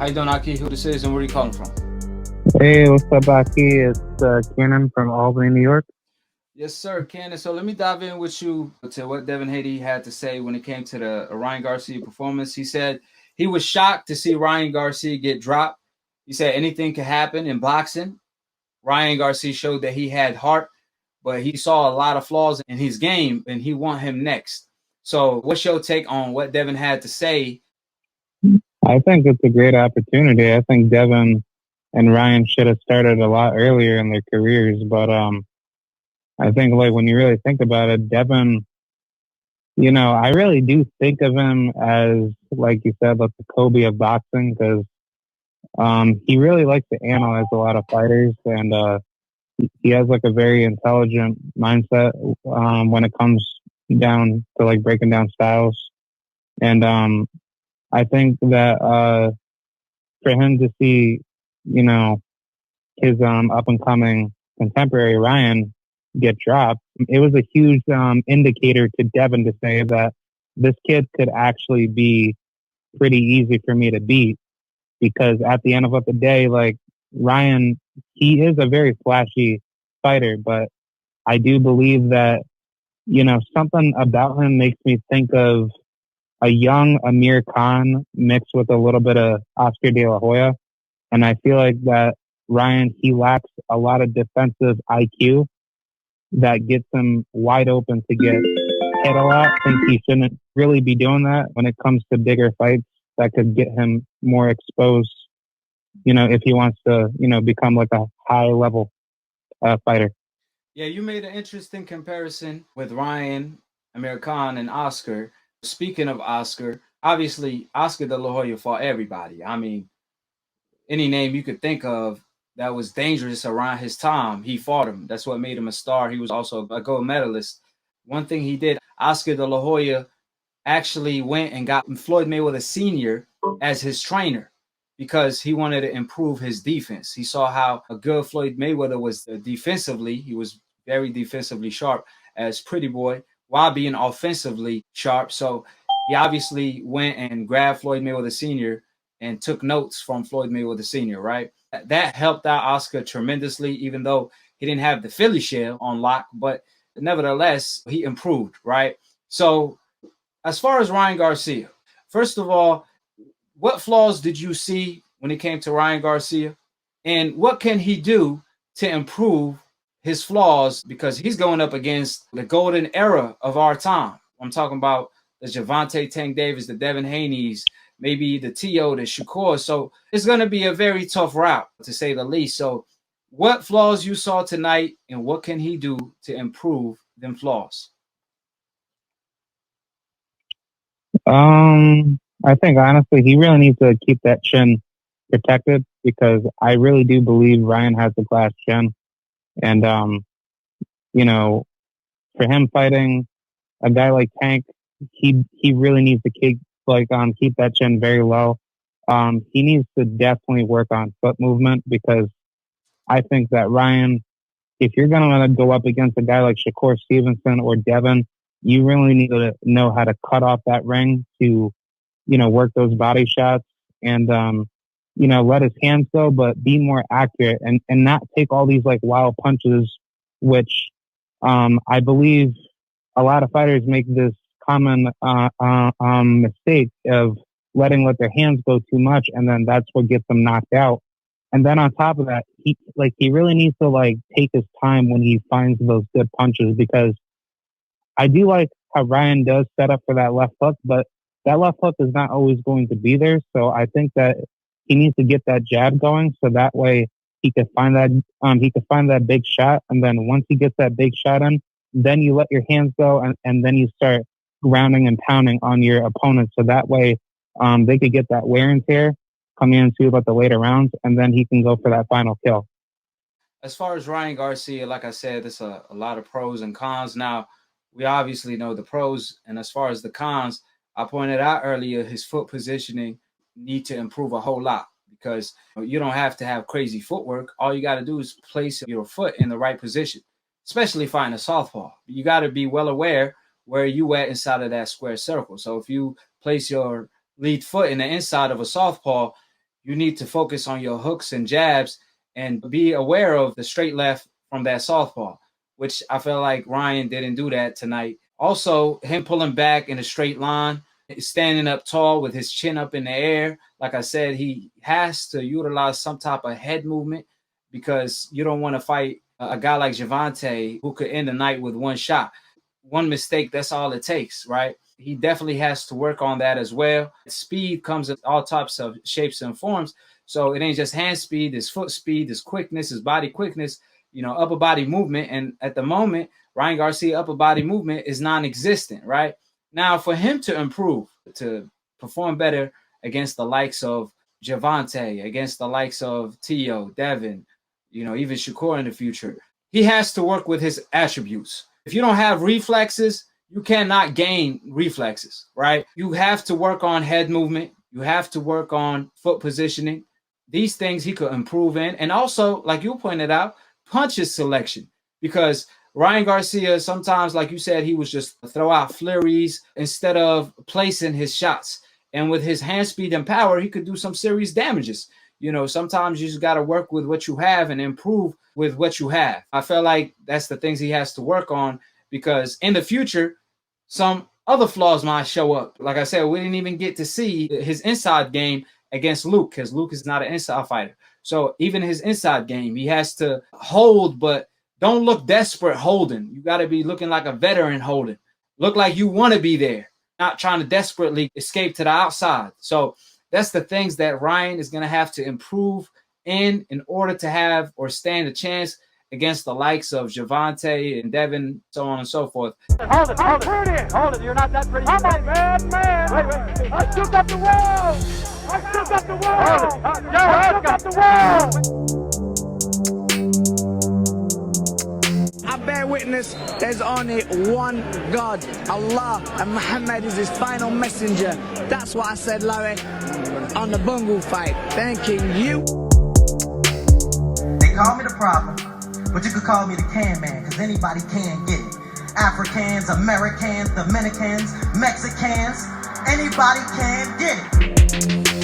How you doing, Aki? Who this is and where are you calling from? Hey, what's up, Aki? It's Kenan from Albany, New York. Yes, sir, Candace. So let me dive in with you to what Devin Haney had to say when it came to the Ryan Garcia performance. He said he was shocked to see Ryan Garcia get dropped. He said anything can happen in boxing. Ryan Garcia showed that he had heart, but he saw a lot of flaws in his game and he want him next. So what's your take on what Devin had to say? I think it's a great opportunity. I think Devin and Ryan should have started a lot earlier in their careers, but I think like when you really think about it, Devin, I really do think of him as, like you said, like the Kobe of boxing because he really likes to analyze a lot of fighters and he has like a very intelligent mindset when it comes down to like breaking down styles. And I think that for him to see, you know, his up and coming contemporary Ryan get dropped, it was a huge indicator to Devin to say that this kid could actually be pretty easy for me to beat because at the end of the day, like Ryan, he is a very flashy fighter, but I do believe that, something about him makes me think of a young Amir Khan mixed with a little bit of Oscar De La Hoya. And I feel like that Ryan, he lacks a lot of defensive IQ that gets him wide open to get hit a lot. I think he shouldn't really be doing that when it comes to bigger fights that could get him more exposed, if he wants to, become like a high level fighter. Yeah, you made an interesting comparison with Ryan, Amir Khan, and Oscar. Speaking of Oscar, obviously Oscar De La Hoya fought everybody. I mean, any name you could think of that was dangerous around his time, he fought him. That's what made him a star. He was also a gold medalist. One thing he did, Oscar De La Hoya actually went and got Floyd Mayweather Sr. as his trainer because he wanted to improve his defense. He saw how a good Floyd Mayweather was defensively. He was very defensively sharp as Pretty Boy while being offensively sharp. So he obviously went and grabbed Floyd Mayweather Sr. and took notes from Floyd Mayweather Sr., right? That helped out Oscar tremendously, even though he didn't have the Philly shell on lock, but nevertheless, he improved, right? So as far as Ryan Garcia, first of all, what flaws did you see when it came to Ryan Garcia? And what can he do to improve his flaws? Because he's going up against the golden era of our time. I'm talking about the Gervonta Tank Davis, the Devin Haneys, maybe the T.O., the Shakur. So it's going to be a very tough route, to say the least. So what flaws you saw tonight, and what can he do to improve them flaws? I think honestly, he really needs to keep that chin protected because I really do believe Ryan has a glass chin. And, you know, for him fighting a guy like Tank, he really needs to keep that chin very low. He needs to definitely work on foot movement because I think that Ryan, if you're going to go up against a guy like Shakur Stevenson or Devin, you really need to know how to cut off that ring to, work those body shots and, let his hands go, but be more accurate and not take all these like wild punches, which, I believe a lot of fighters make this common, mistake of let their hands go too much. And then that's what gets them knocked out. And then on top of that, he really needs to like take his time when he finds those good punches because I do like how Ryan does set up for that left hook, but that left hook is not always going to be there. So I think that he needs to get that jab going so that way he could find that big shot. And then once he gets that big shot in, then you let your hands go and then you start grounding and pounding on your opponent. So that way they could get that wear and tear coming into about the later rounds, and then he can go for that final kill. As far as Ryan Garcia, like I said, there's a lot of pros and cons. Now, we obviously know the pros, and as far as the cons, I pointed out earlier his foot positioning need to improve a whole lot because you don't have to have crazy footwork. All you got to do is place your foot in the right position, especially fighting a southpaw. You got to be well aware where you at inside of that square circle. So if you place your lead foot in the inside of a southpaw, You need to focus on your hooks and jabs and be aware of the straight left from that southpaw, which I feel like Ryan didn't do that tonight. Also, him pulling back in a straight line, standing up tall with his chin up in the air. Like I said, he has to utilize some type of head movement because you don't want to fight a guy like Gervonta who could end the night with one shot. One mistake, that's all it takes, right? He definitely has to work on that as well. Speed comes in all types of shapes and forms. So it ain't just hand speed, his foot speed, his quickness, his body quickness, upper body movement. And at the moment, Ryan Garcia upper body movement is non-existent, right? Now, for him to improve, to perform better against the likes of Gervonta, against the likes of Tio, Devin, even Shakur in the future, he has to work with his attributes. If you don't have reflexes, you cannot gain reflexes, right? You have to work on head movement. You have to work on foot positioning. These things he could improve in. And also, like you pointed out, punches selection. Because Ryan Garcia, sometimes, like you said, he was just throw out flurries instead of placing his shots. And with his hand speed and power, he could do some serious damages. Sometimes you just got to work with what you have and improve with what you have. I feel like that's the things he has to work on, because in the future, some other flaws might show up. Like I said, we didn't even get to see his inside game against Luke, because Luke is not an inside fighter. So even his inside game, he has to hold, but don't look desperate holding. You got to be looking like a veteran holding. Look like you want to be there, not trying to desperately escape to the outside. So that's the things that Ryan is going to have to improve in order to have or stand a chance against the likes of Gervonta and Devin, so on and so forth. Hold it. Hold it. You're not that pretty. Come on, man. Wait. I still got the wall. Hold it. I got the wall. I bear witness, there's only one God, Allah, and Muhammad is his final messenger. That's what I said, Larry, on the Bungle fight. Thanking you. They call me the problem, but you could call me the can man, because anybody can get it. Africans, Americans, Dominicans, Mexicans, anybody can get it.